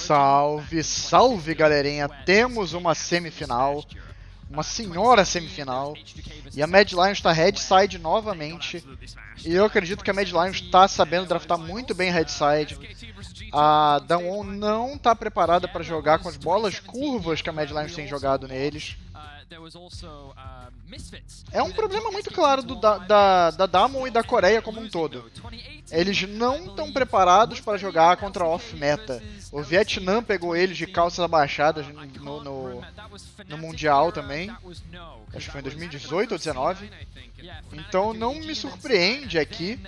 Salve, salve galerinha, temos uma semifinal, uma senhora semifinal, e a Mad Lions está headside novamente, e eu acredito que a Mad Lions está sabendo draftar muito bem headside. A Damwon não está preparada para jogar com as bolas curvas que a Mad Lions tem jogado neles. É um problema muito claro da Damwon e da Coreia como um todo. Eles não estão preparados para jogar contra off-meta. O Vietnã pegou eles de calças abaixadas no Mundial também. Acho que foi em 2018 ou 2019. Então não me surpreende aqui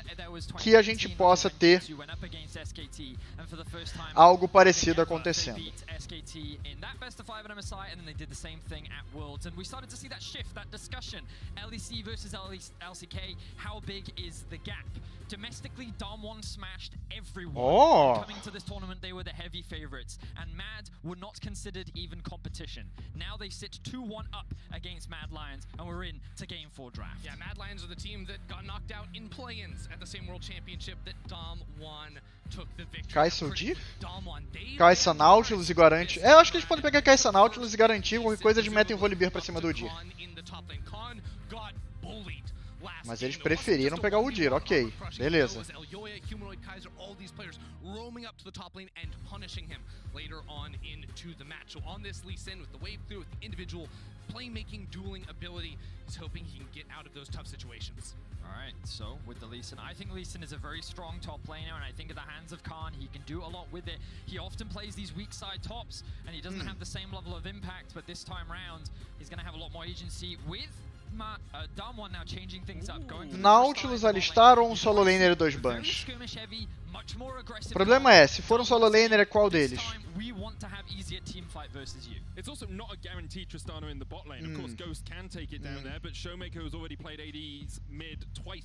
que a gente possa ter algo parecido acontecendo. Domestically, Damwon smashed everyone. Coming to this tournament, they were the heavy favorites, and Mad were not considered even competition. Now they sit 2-1 up against Mad Lions, and we're in to Game 4 draft. Yeah, Mad Lions are the team that got knocked out in play-ins at the same World Championship that Damwon took the victory. Kai'Sa Kai'Sa Nautilus e garante. Eu acho que eles podem pegar Kai'Sa Nautilus e garantir qualquer coisa de metem Volibear pra cima do Udyr. Mas eles preferiram pegar o Udyr, ok, beleza. Alright, so with the Lee Sin, I think Lee Sin is a very strong top laner, and I think at the hands of Khan, he can do a lot with it. He often plays these weak side tops, and he doesn't have the same level of impact, but this time round, he's going to have a lot more agency with Damwon now changing things up. Nautilus alistar ou um solo laner e 2 bans? O problema é, se for um solo laner, é qual deles?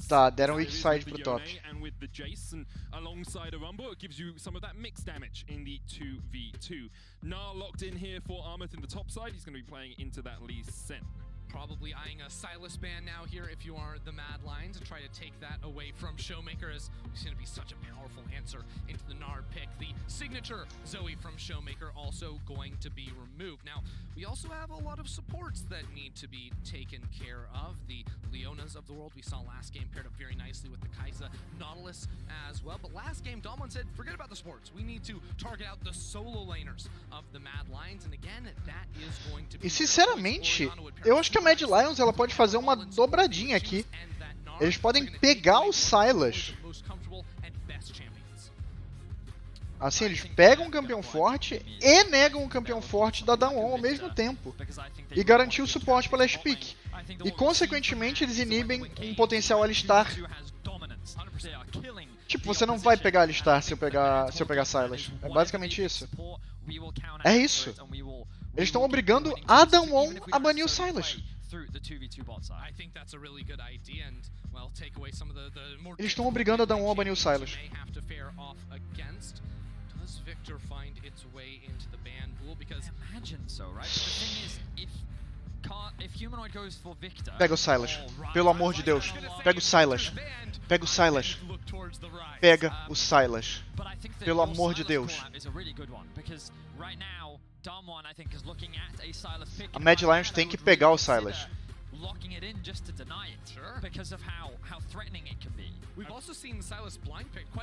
Tá, deram weak side pro top. Probably eyeing a Silas ban now here if you are the Mad Lions to try to take that away from Showmaker, as it's going to be such a powerful answer into the Nard pick. The signature Zoe from Showmaker also going to be removed. Now, we also have a lot of supports that need to be taken care of. The Leonas of the world we saw last game paired up very nicely with the Kai'Sa Nautilus as well. But last game, Damwon said, forget about the supports. We need to target out the solo laners of the Mad Lions. And again, that is going to be... E sinceramente, eu acho que a Mad Lions ela pode fazer uma dobradinha aqui. Eles podem pegar o Sylas. Assim, eles pegam um campeão forte e negam um campeão forte da Damwon ao mesmo tempo. E garantir o suporte para last pick. E consequentemente eles inibem um potencial alistar. Tipo, você não vai pegar alistar se eu pegar Sylas. É basicamente isso. É isso. Eles estão obrigando a Damwon a banir o Sylas. Eles estão obrigando a Damwon a banir o Sylas. Pega o Sylas. Pelo amor de Deus. Pega o Sylas. Pega o Sylas. Pega o Sylas. Pelo amor de Deus. A Mad Lions tem que pegar o Sylas.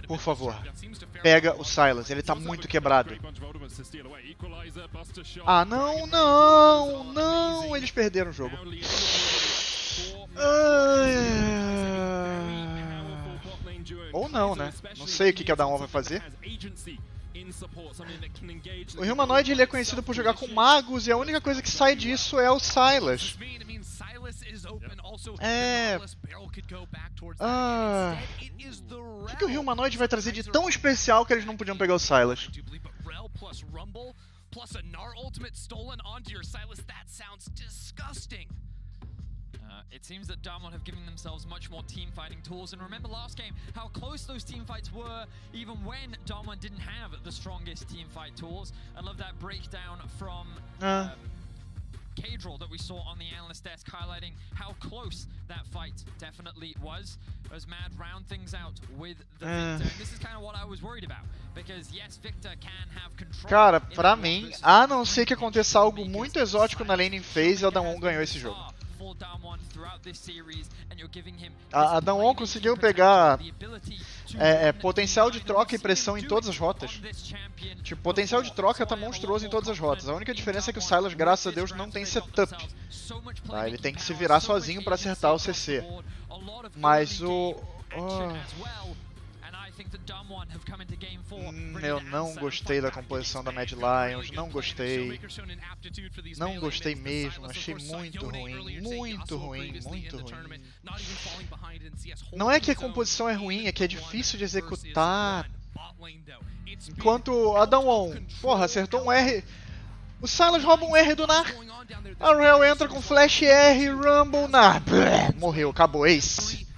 Por favor, pega o Sylas, ele tá muito quebrado. Ah, não, não, não, eles perderam o jogo. Ou não, né? Não sei o que a Damwon vai fazer. O Humanoid ele é conhecido por jogar com magos e a única coisa que sai disso é o Sylas. O que o Humanoid vai trazer de tão especial que eles não podiam pegar o Sylas? It seems that Damwon have given themselves much more team fighting tools, and remember last game how close those team fights were even when Damwon didn't have the strongest team fight tools. I love that breakdown from arcade roll that we saw on the analyst desk, highlighting how close that fight definitely was. As Mad round things out with the Victor, and this is kind of what I was worried about, because yes, Victor can have control. Cara, pra mim, a não ser que aconteça algo muito exótico na laning phase, a Damwon ganhou esse jogo. A Damwon conseguiu pegar potencial de troca e pressão em todas as rotas. Tipo, potencial de troca tá monstruoso em todas as rotas. A única diferença é que o Sylas, graças a Deus, não tem setup. Tá? Ele tem que se virar sozinho pra acertar o CC. Mas o... eu não gostei da composição da Mad Lions, não gostei. Não gostei mesmo, achei muito ruim, muito ruim, muito ruim. Não é que a composição é ruim, é que é difícil de executar. Enquanto a Damwon, porra, acertou um R. O Sylas rouba um R do Nar. A Rel entra com Flash R, Rumble, Nar. Morreu, acabou, ace.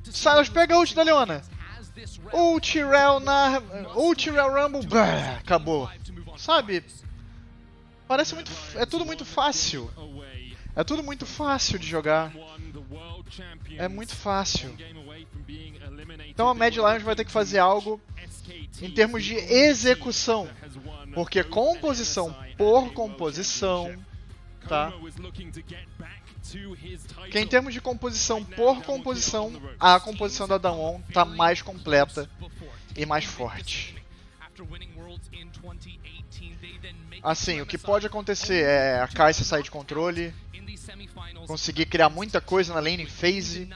Sylas pega a ult da Leona. Ult, Rel, Nar, ult, Rel, Rumble, acabou. Sabe? Parece muito... é tudo muito fácil. É tudo muito fácil de jogar. É muito fácil. Então a Mad Lions vai ter que fazer algo em termos de execução. Porque composição por composição, tá? Que em termos de composição por composição, a composição da Damwon tá mais completa e mais forte. Assim, o que pode acontecer é a Kai'Sa sair de controle, conseguir criar muita coisa na lane phase,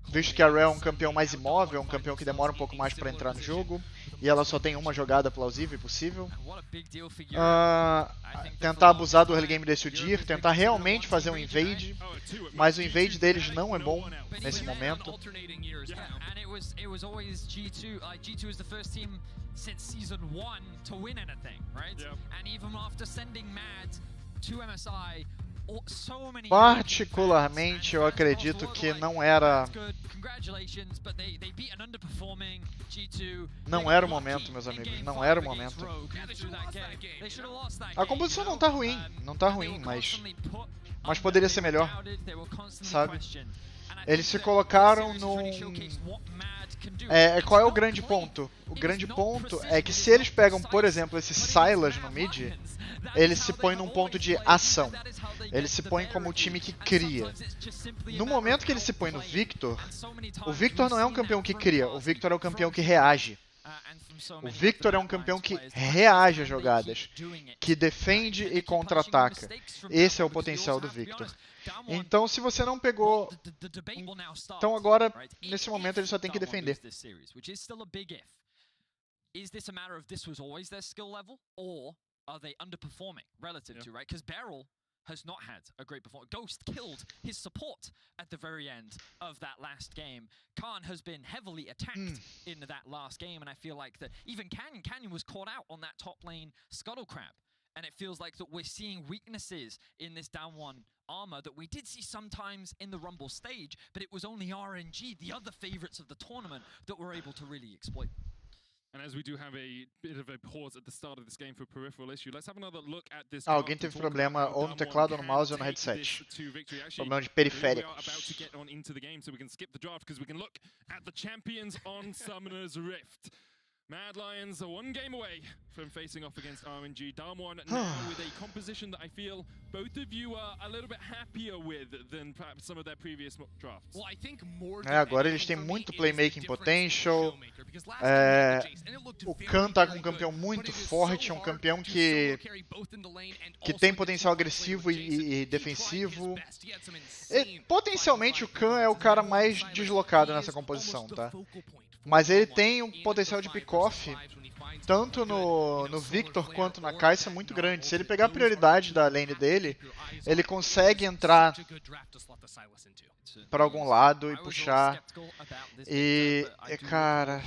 visto que a Rel é um campeão mais imóvel, é um campeão que demora um pouco mais para entrar no jogo, e ela só tem uma jogada plausível e possível. Tentar abusar do early game desse Udyr, tentar realmente fazer um invade, mas o invade deles não é bom nesse momento. Since season 1 to win anything, right? Yeah. And even after sending Mad to MSI, so many particularmente eu acredito que não era o momento, meus amigos, não era o momento. A composição não tá ruim, mas poderia ser melhor, sabe? Eles se colocaram num... qual é o grande ponto? O grande ponto é que se eles pegam, por exemplo, esse Sylas no mid, eles se põem num ponto de ação. Eles se põem como o time que cria. No momento que ele se põe no Victor, o Victor não é um campeão que cria, o Victor é o campeão que reage. O Victor é um campeão que reage às jogadas, que defende e contra-ataca. Esse é o potencial do Victor. Então, se você não pegou... Então agora, nesse momento, ele só tem que defender. Is this a matter of this was always their skill level, or are they underperforming relative to, right? Because Beryl has not had a great performance. Ghost killed his support at the very end of that last game. Khan has been heavily attacked in that last game, and I feel like that even Canyon was caught out on that top lane Scuttle Crab. And it feels like that we're seeing weaknesses in this Damwon armor that we did see sometimes in the Rumble stage, but it was only RNG, the other favorites of the tournament, that were able to really exploit. And as we do have a bit of a pause at the start of this game for a peripheral issue, let's have another look at this. Alguém teve problema ou no teclado, ou no mouse, ou no headset. Problema de periféricos. About to get on into the game, so we can skip the draft because we can look at the champions on Summoner's Rift. Mad Lions are one game away from facing off against RNG. Damwon now with a composition that I feel both of you are a little bit happier with than perhaps some of their previous drafts. Well, I think more agora eles têm muito playmaking potential. O Khan tá com um campeão muito forte, um campeão que tem potencial agressivo e defensivo. Potencialmente o Khan é o cara mais deslocado nessa composição, tá? Mas ele tem um potencial de pick-off, tanto no Victor quanto na Kai'Sa, muito grande. Se ele pegar a prioridade da lane dele, ele consegue entrar para algum lado e puxar. E cara...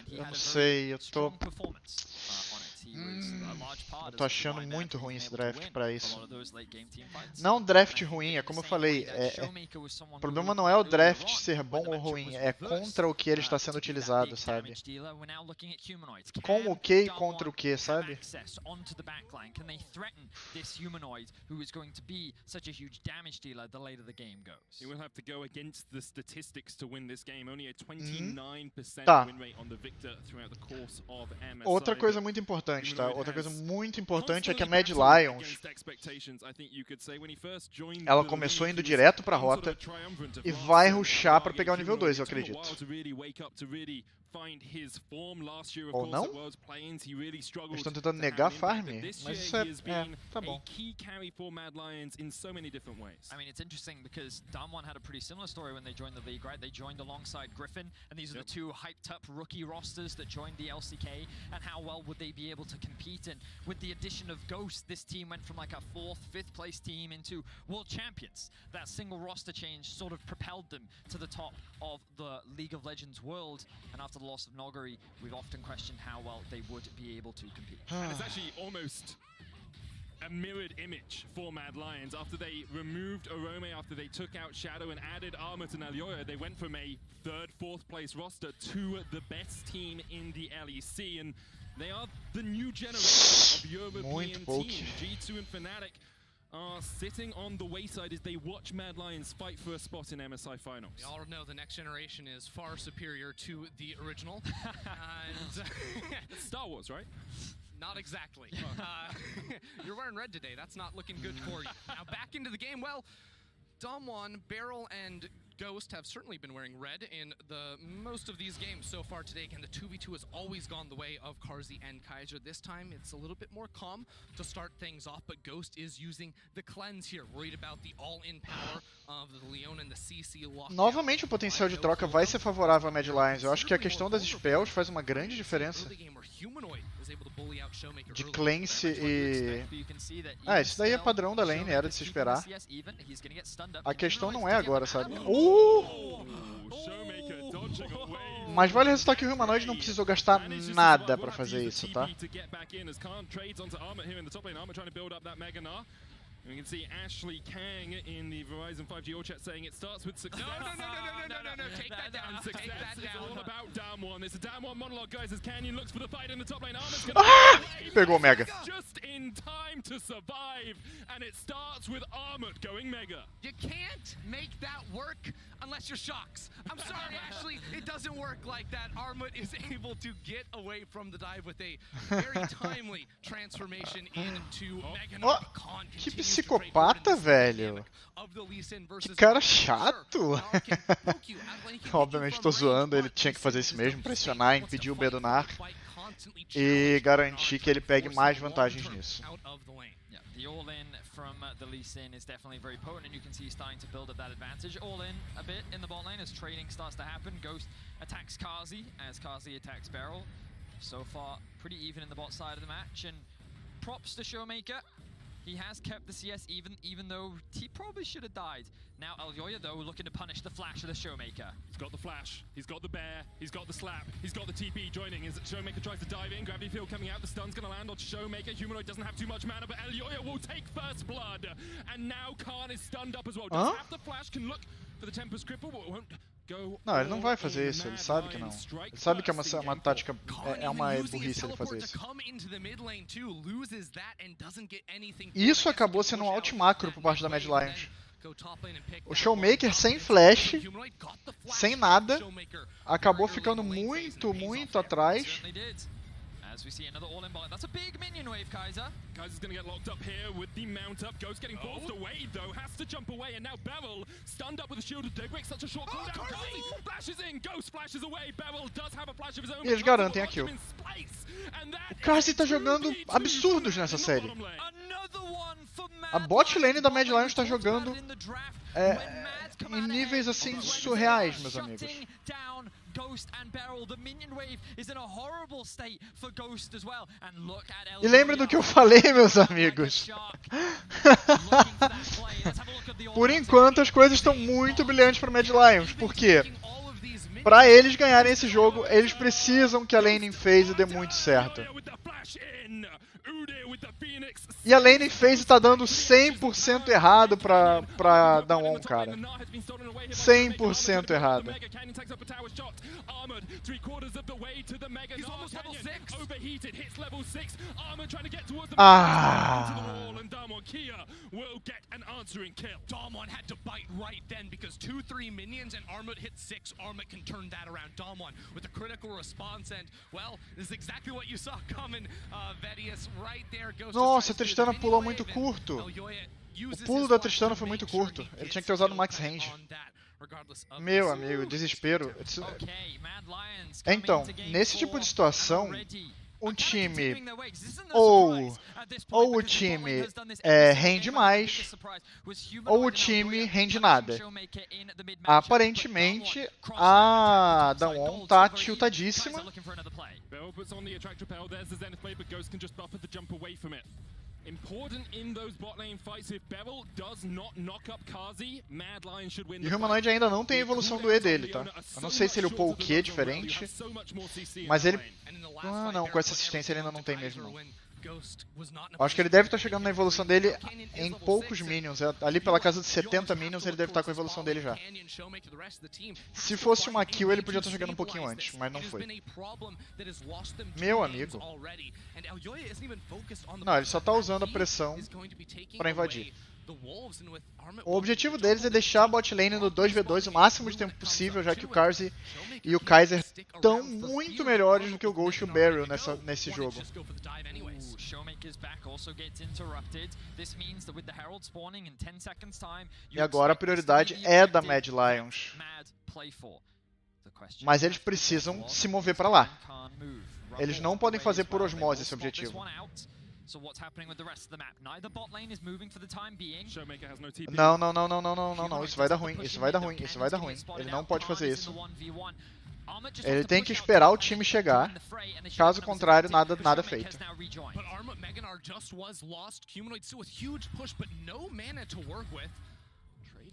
eu não sei, eu tô... Eu tô achando muito ruim esse draft pra isso. Não um draft ruim, é como eu falei, o problema não é o draft ser bom ou ruim, é contra o que ele está sendo utilizado, sabe? Com o que e contra o que, sabe? You will have to go against the statistics to win this game. Only a 29% Tá. win rate on the Victor throughout the course of MSI. Outra coisa muito importante, tá? Outra coisa muito importante é que a Mad Lions, ela começou indo direto pra rota e vai rushar pra pegar o nível 2, eu acredito. Ou não? Eles estão tentando negar a farm, mas isso tá bom. I mean, it's interesting because Damwon had a pretty similar story when they joined the league, right? They joined alongside Griffin, and these are the two hyped-up rookie rosters that joined the LCK, and how well would they be able to compete? And with the addition of Ghost, this team went from like a 4th, 5th place team into world champions. That single roster change sort of propelled them to the top of the League of Legends world, and after the loss of Nogari, we've often questioned how well they would be able to compete. And it's actually almost a mirrored image for Mad Lions. After they removed Orome, after they took out Shadow and added Armut and Alioya, they went from a 3rd, 4th place roster to the best team in the LEC, and they are the new generation of European teams. G2 and Fnatic are sitting on the wayside as they watch Mad Lions fight for a spot in MSI Finals. We all know the next generation is far superior to the original. And It's Star Wars, right? not exactly. You're wearing red today. That's not looking good for you. Now back into the game. Well, Damwon, Beryl, and Ghost have certainly been wearing red in most of these games so far today. Again, the 2v2 has always gone the way of Carzzy and Kaiser. This time, it's a little bit more calm to start things off, but Ghost is using the cleanse here, worried about the all-in power of the Leon and the CC lockdown. Novamente o potencial de troca vai ser favorável a Mad Lions. Eu acho que a questão das spells faz uma grande diferença. De Cleanse e... isso daí é padrão da lane, era de se esperar. A questão não é agora, sabe? Mas vale ressaltar que o Humanoid não precisou gastar nada pra fazer isso, tá? We can see Ashley Kang in the Verizon 5G all chat saying it starts with success. No, take that down. Success Take that is down. all about Damwon. It's a Damwon monologue, guys, as Canyon looks for the fight in the top lane. Armor's gonna Pegou o Mega. Just in time to survive, and it starts with Armut going Mega. You can't make that work unless you're Shocks. I'm sorry, Ashley, it doesn't work like that. Armut is able to get away from the dive with a very timely transformation into Mega. Que psicopata, velho. Que cara chato. Obviamente tô zoando, ele tinha que fazer isso mesmo, pressionar, impedir o B do Nar e garantir que ele pegue mais vantagens nisso. The all-in from the Lee Sin is definitely very potent, and you can see he's starting to build up that advantage. All-in a bit in the bot lane as trading starts to happen. Ghost attacks Carzzy as Carzzy attacks Beryl. So far, pretty even in the bot side of the match, and props to Showmaker. He has kept the CS even though he probably should have died. Now Alioya, though, looking to punish the flash of the Showmaker. He's got the flash, he's got the bear, he's got the slap, he's got the TP joining as Showmaker tries to dive in. Gravity field coming out, the stun's gonna land on Showmaker. Humanoid doesn't have too much mana, but Alioya will take first blood. And now Khan is stunned up as well. Does have the flash, can look for the Tempest Cripple, but won't go. Não, ele não vai fazer isso, ele sabe que não. Ele sabe que é uma tática, é uma burrice ele fazer isso. Isso acabou sendo um alt macro por parte da Mad Lions. O Showmaker sem flash, sem nada, acabou ficando muito atrás. As we see another all-in bot. That's a big minion wave, Kaiser. Kaiser's gonna get locked up here with the mount up. Ghost getting forced away though, has to jump away, and now Beryl stunned up with a shield of Daybreak. Such a short cooldown. Carzzy flashes in, Ghost flashes away. Beryl does have a flash of his own. E eles garantem a kill. O Carzzy tá jogando absurdos nessa série. A bot lane da Mad Lions tá jogando em níveis assim surreais, meus amigos. E lembrem do que eu falei, meus amigos. Por enquanto as coisas estão muito brilhantes para Mad Lions. Por quê? Para eles ganharem esse jogo, eles precisam que a laning phase dê muito certo. E a lane phase tá dando 100% errado pra Damwon, cara. 100% errado. Damwon had to bite right then because 2-3 minions and Armut hit 6. Armut can turn that around. Damwon with a critical response and, well, this is exactly what you saw coming, Vedius, right there. Nossa, a Tristana pulou muito curto. O pulo da Tristana foi muito curto. Ele tinha que ter usado o max range. Meu amigo, desespero. Então, nesse tipo de situação, um time ou o time rende mais, ou o time rende nada. Aparentemente, a Damwon tá tiltadíssima. E o Humanoid ainda não tem a evolução do E dele, tá? Eu não sei se ele upou o Q diferente, mas ele... Ah, não, com essa assistência ele ainda não tem mesmo, não. Acho que ele deve estar chegando na evolução dele em poucos minions. Ali pela casa de 70 minions ele deve estar com a evolução dele já. Se fosse uma kill ele podia estar chegando um pouquinho antes, mas não foi. Meu amigo. Não, ele só está usando a pressão para invadir. O objetivo deles é deixar a bot lane no 2v2 o máximo de tempo possível, já que o Karzi e o Kaiser estão muito melhores do que o Ghost e o Beryl nesse jogo. E agora a prioridade é da Mad Lions. Mas eles precisam se mover para lá. Eles não podem fazer por osmose esse objetivo. Não, isso vai dar ruim, isso vai dar ruim, isso vai dar ruim. Ele não pode fazer isso. Ele tem que esperar o time chegar, caso contrário, nada feito.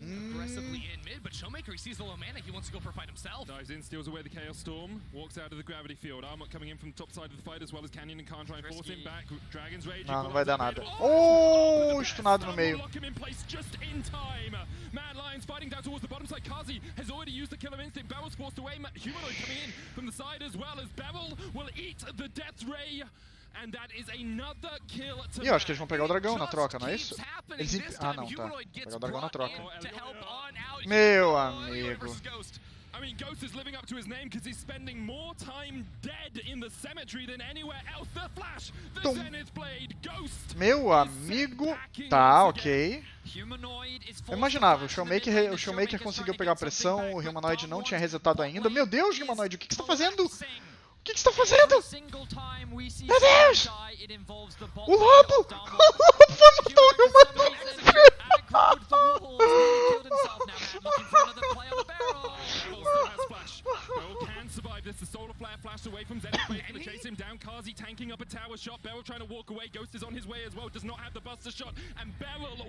Aggressively in mid, but Showmaker, he sees the low mana, he wants to go for a fight himself. Dives in, steals away the Chaos Storm, walks out of the gravity field. Armut coming in from the top side of the fight as well as Canyon and Khan trying to force him back. Dragon's Rage. Não vai dar nada. Oh, stunado no meio. Mad Lions fighting down towards the bottom side. Kazi has already used the killer instinct. Beryl's forced away. Humanoid coming in from the side as well as Beryl will eat the Death Ray. And that is another kill to... E eu acho que eles vão pegar o dragão na troca, não é isso? Ah, não, tá. Vou pegar o dragão na troca. Meu amigo. I mean, Ghost is living up to his name because he's spending more time dead in the cemetery than anywhere else. The Flash, the Zenith Blade, Ghost. Meu amigo, tá, ok. Eu imaginava, o Showmaker conseguiu pegar a pressão, o Humanoid não tinha resetado ainda. Meu Deus, Humanoid, o que você tá fazendo? O que você tá fazendo? Meu Deus! O lobo! O lobo vai matar o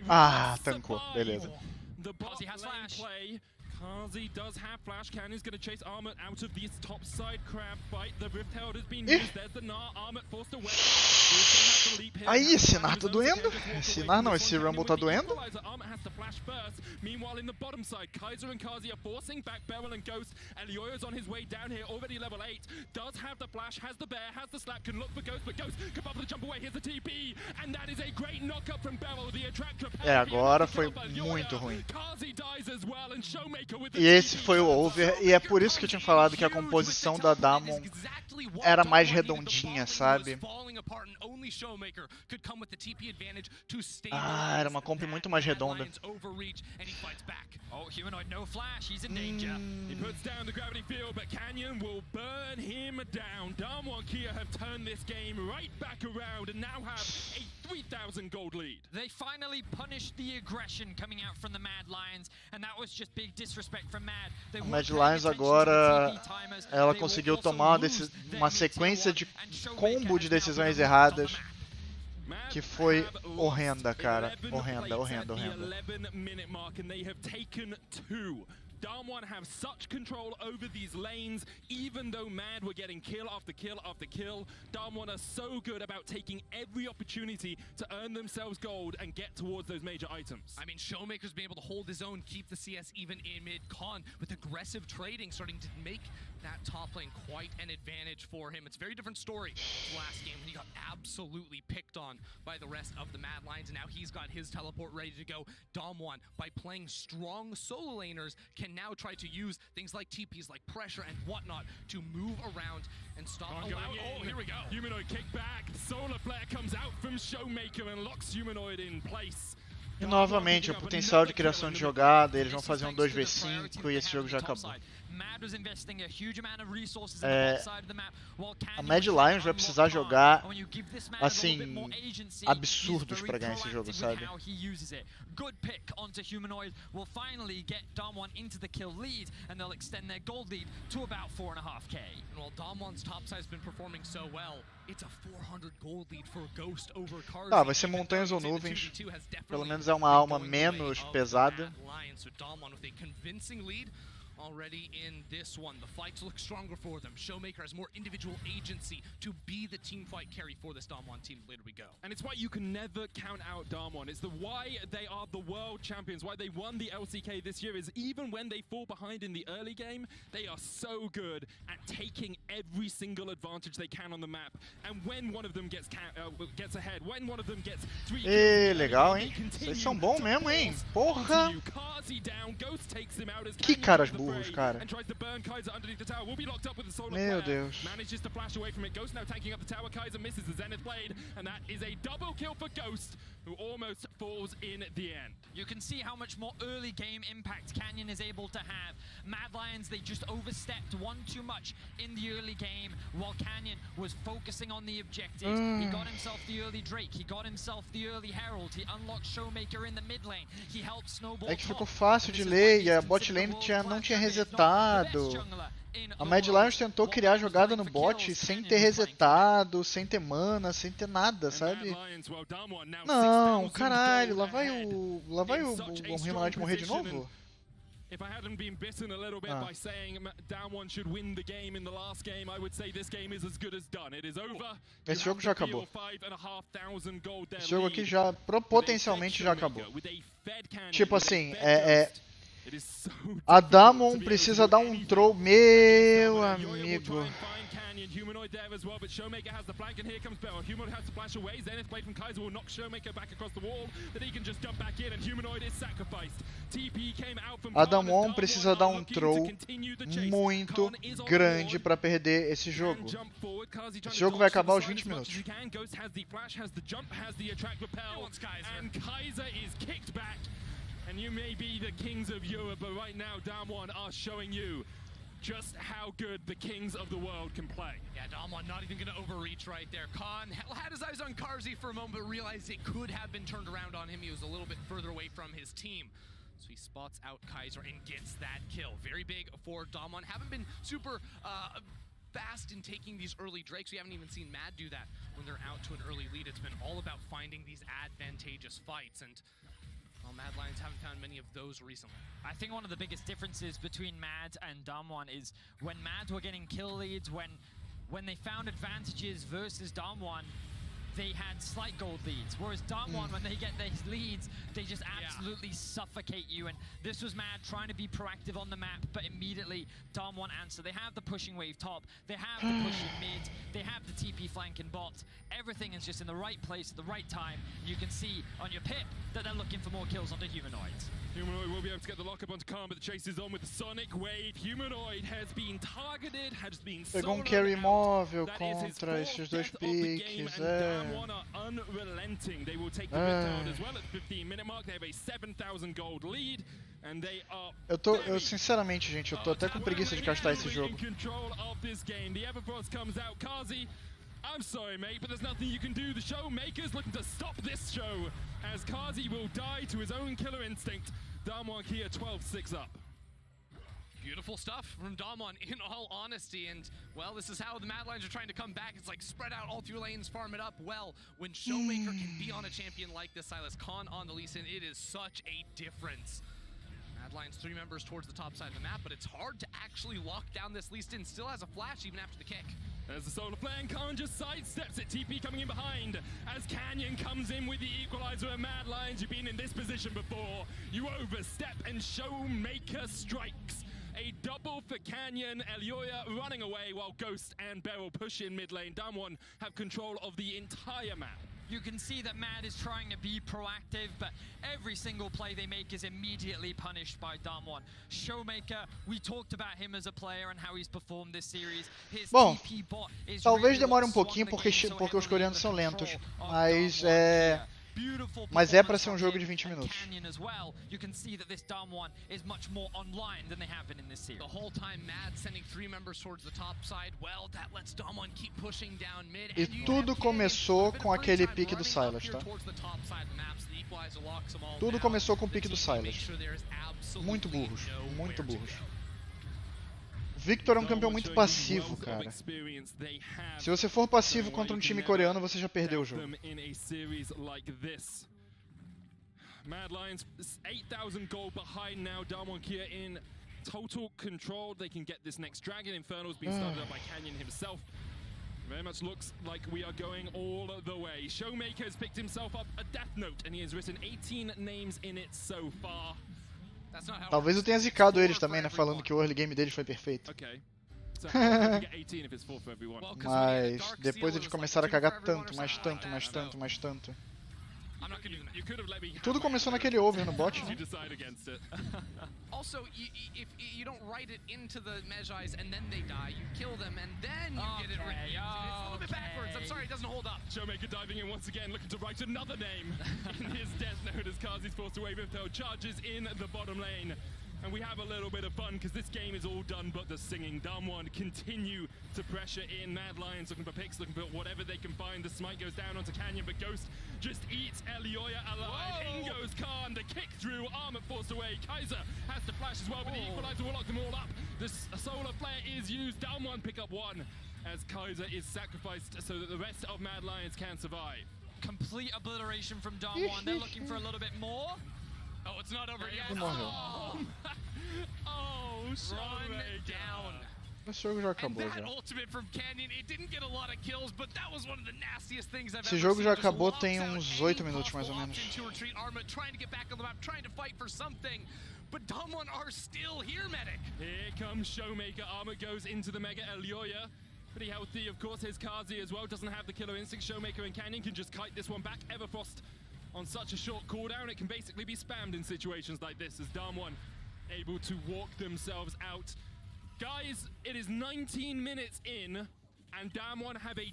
Ah, tancou, beleza. Kazi does have flash. Cannon's gonna chase Armut out of this top side crab fight. The Rift Herald has been used. There's the Gnar. Armut forced away. Aí, esse Gnar tá doendo. Esse Gnar não, esse Rumble tá doendo. Armut has to flash first. Meanwhile, in the bottom side, Kaiser and Kazi are forcing back Beryl and Ghost. Elioyo's on his way down here, already level 8. Does have the flash, has the bear, has the slap, can look for Ghost, but Ghost can pop the jump away. Here's the TP, and that is a great knockup from Beryl. The attractor. Agora foi muito ruim. Kazi dies as well, and Showmaker. E esse foi o over, e é por isso que eu tinha falado que a composição da Damwon era mais redondinha, sabe? Ah, era uma comp muito mais redonda. He puts down the gravity field, but Canyon will burn him down. Damwon Kia have turned this game right back around and now have a 3,000 gold lead. They finally punished the aggression coming out from the Mad Lions, and that was just big disrespect from Mad. A Mad Lions agora, ela conseguiu tomar uma sequência de combo de decisões erradas que foi horrenda, cara. Horrenda. Damwon have such control over these lanes, even though Mad were getting kill after kill after kill. Damwon are so good about taking every opportunity to earn themselves gold and get towards those major items. I mean, Showmaker's been able to hold his own, keep the CS even in mid. Khan, with aggressive trading, starting to make that top lane quite an advantage for him. It's a very different story to last game when he got absolutely picked on by the rest of the Mad Lions, and now he's got his teleport ready to go. Damwon, by playing strong solo laners, can now try to use things like TPs, like pressure and whatnot, to move around and stop. Oh, here we go. Humanoid kick back. Solar Flare comes out from Showmaker and locks Humanoid in place. E novamente, o potencial de criação de jogada, eles vão fazer um 2v5 e esse jogo já acabou. A Mad Lions vai precisar jogar, assim, absurdos pra ganhar esse jogo, sabe? Good pick onto Humanoid will finally get Damwon into the kill lead, and they'll extend their gold lead to about 4.5k. And while Damwon's top side has been performing so well, it's a 400 gold lead for Ghost over Cars. Tá, vai ser montanhas ou nuvens. Pelo menos é uma alma menos pesada. So Damwon with a convincing lead already in this one. The fights look stronger for them. Showmaker has more individual agency to be the team fight carry for this Damwon team. Later we go. And it's why you can never count out Damwon. It's the why they are the world champions, why they won the LCK this year, is even when they fall behind in the early game, they are so good at taking every single advantage they can on the map. And when one of them gets ahead, when one of them gets 3 kills, legal, hein? Vocês são bons mesmo, hein? Porra! Que caras burros. Cara. Meu Deus. Manages to flash away from it. Ghost now tanking up the tower. Kaiser misses the Zenith blade, and that is a double kill for Ghost, who almost falls in the end. You can see how much more early game impact Canyon is able to have. Mad Lions, they just overstepped one too much in the early game, while Canyon was focusing on the objectives. He got himself the early Drake, he got himself the early Herald, he unlocked Showmaker in the mid lane, he helped Snowball. É que ficou fácil de ler e a bot lane não tinha resetado. A Mad Lions tentou criar jogada no bot sem ter resetado, sem ter mana, sem ter nada, sabe? Não, caralho, lá vai o Humanoid morrer de novo? If I hadn't been bitten a little bit by saying Damwon should win the game in the last game, I would say this game is as good as done. It is over. Esse jogo já acabou. Esse jogo aqui já potencialmente já acabou. Tipo assim, a Damwon precisa dar um throw, meu amigo. Humanoid there as well, but Showmaker has the flank, and here comes Bell. Humanoid has to flash away. Zenith blade from Kaiser will knock Showmaker back across the wall, that he can just jump back in, and Humanoid is sacrificed. TP came out from Damwon precisa dar um throw muito grande para perder esse jogo. Esse jogo vai acabar aos 20 minutos. Ghost has the flash, has the jump, has the attract repel, and Kaiser is kicked back. And you may be the kings of Europe, but right now Damwon are showing you just how good the kings of the world can play. Yeah, Damwon not even going to overreach right there. Khan had his eyes on Carzzy for a moment, but realized it could have been turned around on him. He was a little bit further away from his team. So he spots out Kaiser and gets that kill. Very big for Damwon. Haven't been super fast in taking these early Drakes. We haven't even seen Mad do that when they're out to an early lead. It's been all about finding these advantageous fights, and Mad Lions haven't found many of those recently. I think one of the biggest differences between Mad and Damwon is when Mad were getting kill leads, when they found advantages versus Damwon, they had slight gold leads, whereas Damwon, when they get these leads, they just absolutely suffocate you. And this was Mad trying to be proactive on the map, but immediately Damwon answer. They have the pushing wave top, they have the pushing mid, they have the TP flank and bot. Everything is just in the right place at the right time. You can see on your pip that they're looking for more kills onto Humanoids. Humanoid will be able to get the lockup onto Khan, but the chase is on with the Sonic Wave. Humanoid has been targeted, has been pegou carry móvel contra esses dois piques, Damwon are unrelenting. They will take the mid as well at the 15-minute mark. They have a 7,000 gold lead. And they are eu sinceramente, gente, eu tô até com preguiça de castar esse jogo. The Everfrost comes out. Carzzy, I'm sorry, mate, but there's nothing you can do. The Showmaker's looking to stop this show, as Carzzy will die to his own killer instinct. Damwon here 12-6 up. Beautiful stuff from Damwon, in all honesty, and, well, this is how the Mad Lions are trying to come back. It's like spread out all through lanes, farm it up. Well, when Showmaker can be on a champion like this, Silas Khan on the Lee Sin, it is such a difference. Mad Lions 3 members towards the top side of the map, but it's hard to actually lock down this. Lee Sin still has a flash even after the kick. There's the solar flare, and Khan just sidesteps it. TP coming in behind as Canyon comes in with the equalizer. And Mad Lions, you've been in this position before. You overstep and Showmaker strikes. A double for Canyon. Elioya running away while Ghost and Beryl push in mid lane. Damwon have control of the entire map. You can see that Mad is trying to be proactive, but every single play they make is immediately punished by Damwon. Showmaker, we talked about him as a player and how he's performed this series. His Bom, TP bot is talvez really demore what's pouquinho swung the game so porque os heavily coreanos in são the lentos, control of mas Damwon here. Mas é pra ser jogo de 20 minutos. Canyon as well. You can see that this Damwon is much more online than they have been in this series. The whole time Mad sending 3 members towards the top side. Well, that lets Damwon keep pushing down mid. E tudo começou com aquele pique do Silas, tá? Tudo começou com o pique do Silas. Muito burros, muito burros. Victor é um campeão muito passivo, cara. Se você for passivo contra um time coreano, você já perdeu o jogo. Mad Lions 8,000 gold behind now. Damwon Kia in total control. They can get this next dragon. Infernal's been started up by Canyon himself. Very much looks like we are going all the way. Showmaker has picked himself up a death note and he has written 18 names in it so far. Talvez eu tenha zicado eles também, né? Falando que o early game deles foi perfeito. Mas depois eles começaram a cagar tanto, mais tanto, mais tanto, mais tanto. Tudo começou naquele over no bot, né? Also, if you don't write it into the Mejais and then they die, you kill them and then you get it written. It's a little bit backwards. I'm sorry, it doesn't hold up. Showmaker diving in once again, looking to write another name in his death note as Kazi's forced away with throw charges in the bottom lane. And we have a little bit of fun because this game is all done but the singing. Damwon continue to pressure in. Mad Lions looking for picks, looking for whatever they can find. The smite goes down onto Canyon, but Ghost just eats Elioya alive. In goes Khan, the kick through, Armor forced away. Kaiser has to flash as well, but the equalizer will lock them all up. The solar flare is used. Damwon pick up one as Kaiser is sacrificed so that the rest of Mad Lions can survive. Complete obliteration from Damwon. They're looking for a little bit more. Oh, it's not over yet. Run down. Esse jogo já acabou já. Esse jogo já acabou tem uns 8 minutos mais ou menos. But Damwon are still here, Medic. Here comes Showmaker. Armor goes into the Mega Elioya. Pretty healthy, of course. Here's Kazi as well. Doesn't have the killer instinct. Showmaker and Canyon can just kite this one back. Everfrost on such a short cooldown, it can basically be spammed in situations like this as Damwon able to walk themselves out. Guys, it is 19 minutes in and Damwon have a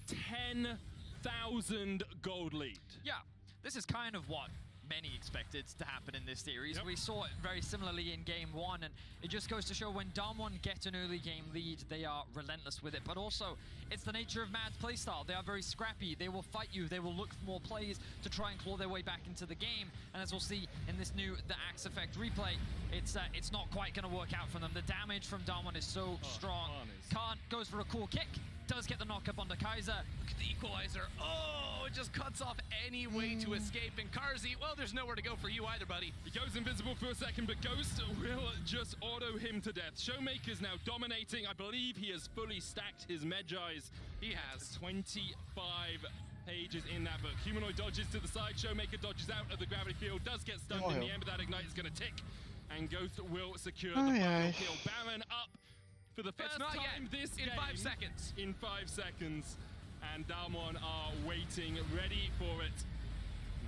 10,000 gold lead. Yeah, this is kind of what many expected to happen in this series. We saw it very similarly in game 1, and it just goes to show when Damwon get an early game lead, they are relentless with it. But also, it's the nature of Mad's playstyle. They are very scrappy. They will fight you. They will look for more plays to try and claw their way back into the game. And as we'll see in this new The Axe Effect replay, it's not quite going to work out for them. The damage from Damwon is so strong. Khan goes for a cool kick. Does get the knock up onto Kaiser. Look at the equalizer. Oh, it just cuts off any way to escape. And Karzi, well, there's nowhere to go for you either, buddy. He goes invisible for a second, but Ghost will just auto him to death. Showmaker's now dominating. I believe he has fully stacked his Mejais. He has 25 pages in that book. Humanoid dodges to the side. Showmaker dodges out of the gravity field. Does get stunned in the end, but that ignite is going to tick. And Ghost will secure the final kill. Baron up. For the first time this game, 5 seconds. In 5 seconds. And Damwon are waiting, ready for it.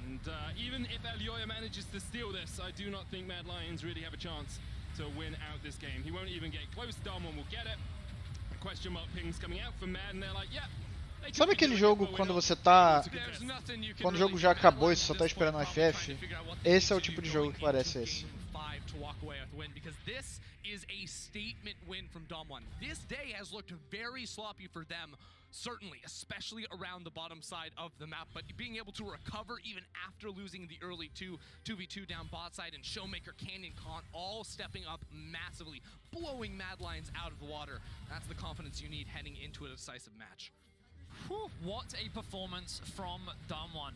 And even if Elioya manages to steal this, I do not think Mad Lions really have a chance to win out this game. He won't even get close. Damwon will get it. Question mark pings coming out from Mad, and they're like, yeah. Sabe aquele jogo quando você tá... Quando o jogo já acabou e você só tá esperando o FF? Esse é o tipo de jogo que parece esse. To walk away with the win, because this is a statement win from Damwon. This day has looked very sloppy for them, certainly, especially around the bottom side of the map, but being able to recover even after losing the early 2v2 down bot side, and Showmaker, Canyon, Khan all stepping up massively, blowing Mad Lions out of the water. That's the confidence you need heading into a decisive match. Whew, what a performance from Damwon.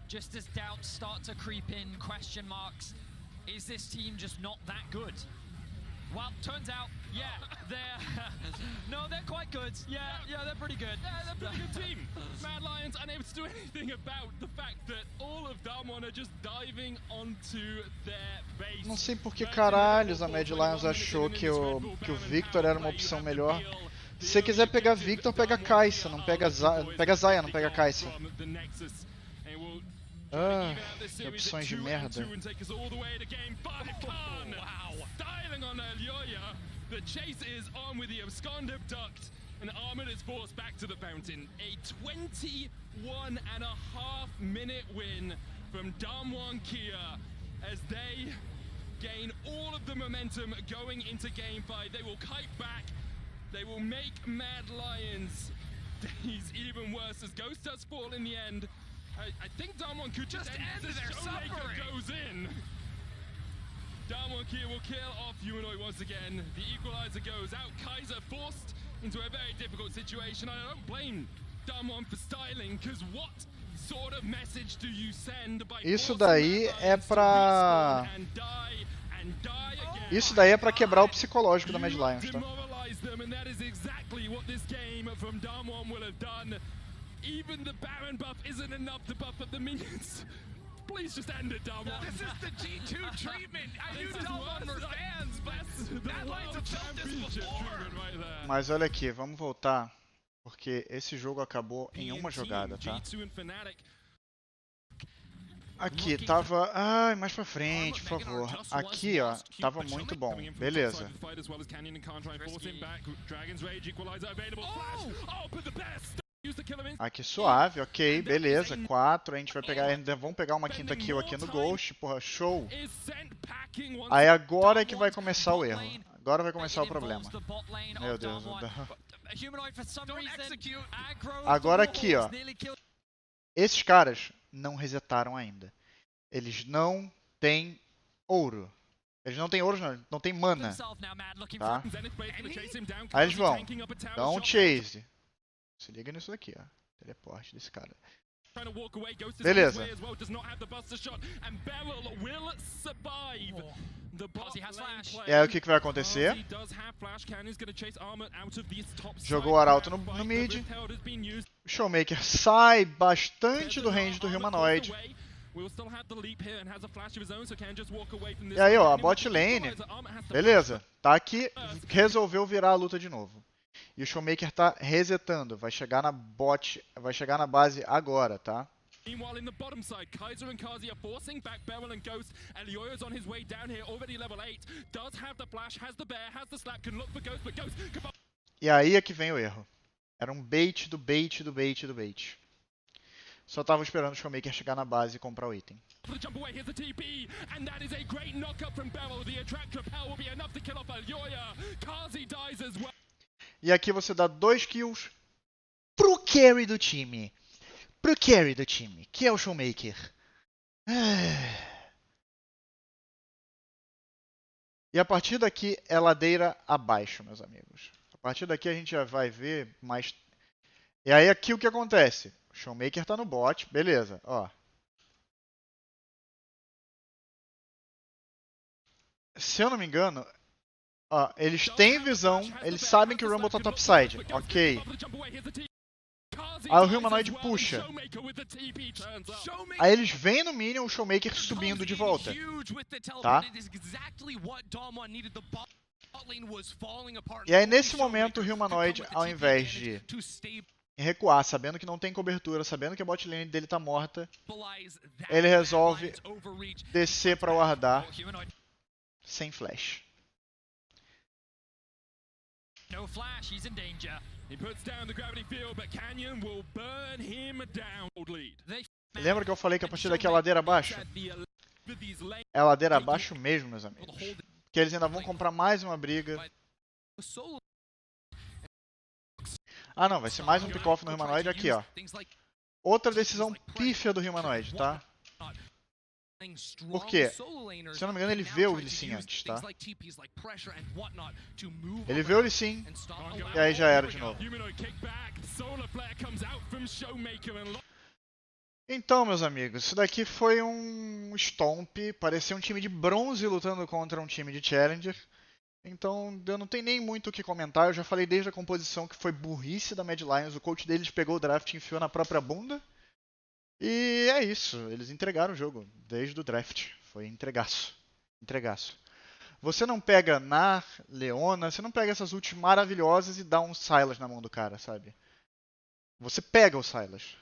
Just as doubts start to creep in, question marks, Is this team just not that good? Well, turns out, yeah, they're quite good. Yeah, they're pretty good. Yeah, they're a pretty good team. Mad Lions unable to do anything about the fact that all of Damwon are just diving onto their base. Não sei por que caralhos a Mad Lions achou que o Victor era uma opção melhor. Se você quiser pegar Victor, pega Kai'Sa, não pega Xayah, não pega Kai'Sa. Ah, que opções de merda. The chase is on with the abscond abduct, and Armored is forced back to the fountain. A 21.5-minute win from Damwon Kia as they gain all of the momentum going into Game 5. They will kite back. They will make Mad Lions days even worse as Ghost does fall in the end. I think Damwon could just end their suffering. Goes in. Damwon Kia will kill off Humanoid once again. The equalizer goes out. Kai'Sa forced into a very difficult situation. I don't blame Damwon for styling, because what sort of message do you send by Isso daí é pra... Isso daí é pra quebrar o psicológico da Mad Lions, tá? Even the Baron buff isn't enough to buff up the minions. Please just end it, Damwon. This is the G2 treatment. I knew Damwon were fans, but Mad Lions have felt this before. Mas olha aqui, vamos voltar, porque esse jogo acabou em uma jogada, tá? Aqui, tava... Ai, mais pra frente, por favor. Aqui, ó, tava muito bom. Beleza. Aqui suave, ok, beleza. 4, a gente vai pegar, ainda vamos pegar uma quinta kill aqui no Ghost, porra, show. Aí agora é que vai começar o erro. Agora vai começar o problema. Meu Deus. Agora aqui, ó. Esses caras não resetaram ainda. Eles não têm ouro. Eles não têm ouro, não tem mana. Tá? Aí eles vão. Don't chase. Se liga nisso daqui, ó. Teleporte desse cara. Beleza. E aí o que vai acontecer? Jogou o Arauto no mid. O Showmaker sai bastante do range do Humanoid. E aí, ó, a bot lane. Beleza. Tá aqui. Resolveu virar a luta de novo. E o Showmaker tá resetando, vai chegar na bot, vai chegar na base agora, tá? Meanwhile, in the bottom side, Kai'Sa and Kazi are forcing back Beryl and Ghost. Elioyo's on his way down here, already level 8. Does have the flash, has the bear, has the slap, can look for Ghost, but Ghost... E aí é que vem o erro. Era um bait do bait do bait do bait. Só tava esperando o Showmaker chegar na base e comprar o item. E aqui você dá 2 kills pro carry do time. Pro carry do time, que é o Showmaker. E a partir daqui é ladeira abaixo, meus amigos. A partir daqui a gente já vai ver mais... E aí aqui o que acontece? O Showmaker tá no bot, beleza, ó. Se eu não me engano... Ó, eles têm visão, eles sabem que o Rumble tá topside, ok. Aí o Humanoid puxa. Aí eles veem no minion o Showmaker subindo de volta. Tá? E aí nesse momento o Humanoid, ao invés de recuar, sabendo que não tem cobertura, sabendo que a bot lane dele tá morta, ele resolve descer pra wardar sem flash. No flash, he's in danger. He puts down the gravity field, but Canyon will burn him down. Lembra que eu falei que a partir daqui é ladeira abaixo? É ladeira abaixo mesmo, meus amigos. Porque eles ainda vão comprar mais uma briga. Ah não, vai ser mais um pick-off no Humanoid aqui, ó. Outra decisão pífia do Humanoid, tá? Por quê? Se eu não me engano, ele vê o Lee Sin antes, tá? Ele vê o Lee Sin, e aí já era de novo. Então, meus amigos, isso daqui foi um stomp. Parecia um time de bronze lutando contra um time de Challenger. Então, eu não tenho nem muito o que comentar. Eu já falei desde a composição que foi burrice da Mad Lions. O coach deles pegou o draft e enfiou na própria bunda. E é isso. Eles entregaram o jogo desde o draft. Foi entregaço. Entregaço. Você não pega na Leona, você não pega essas ults maravilhosas e dá um Sylas na mão do cara, sabe? Você pega o Sylas.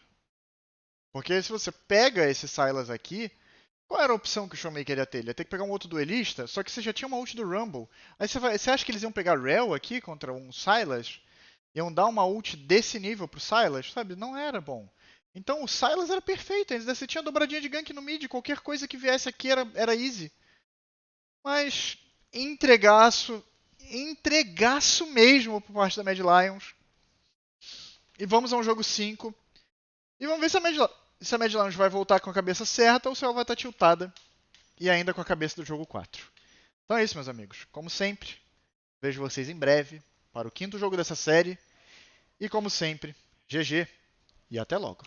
Porque se você pega esse Sylas aqui, qual era a opção que o Showmaker ia ter? Ele ia ter que pegar um outro duelista, só que você já tinha uma ult do Rumble. Aí você acha que eles iam pegar Rell aqui contra um Sylas? Iam dar uma ult desse nível pro Sylas? Sabe? Não era bom. Então o Sylas era perfeito, ainda você tinha dobradinha de gank no mid, qualquer coisa que viesse aqui era easy. Mas entregaço mesmo por parte da Mad Lions. E vamos a um jogo 5. E vamos ver se a Mad Lions vai voltar com a cabeça certa ou se ela vai estar tiltada e ainda com a cabeça do jogo 4. Então é isso, meus amigos. Como sempre, vejo vocês em breve para o 5º jogo dessa série. E como sempre, GG e até logo.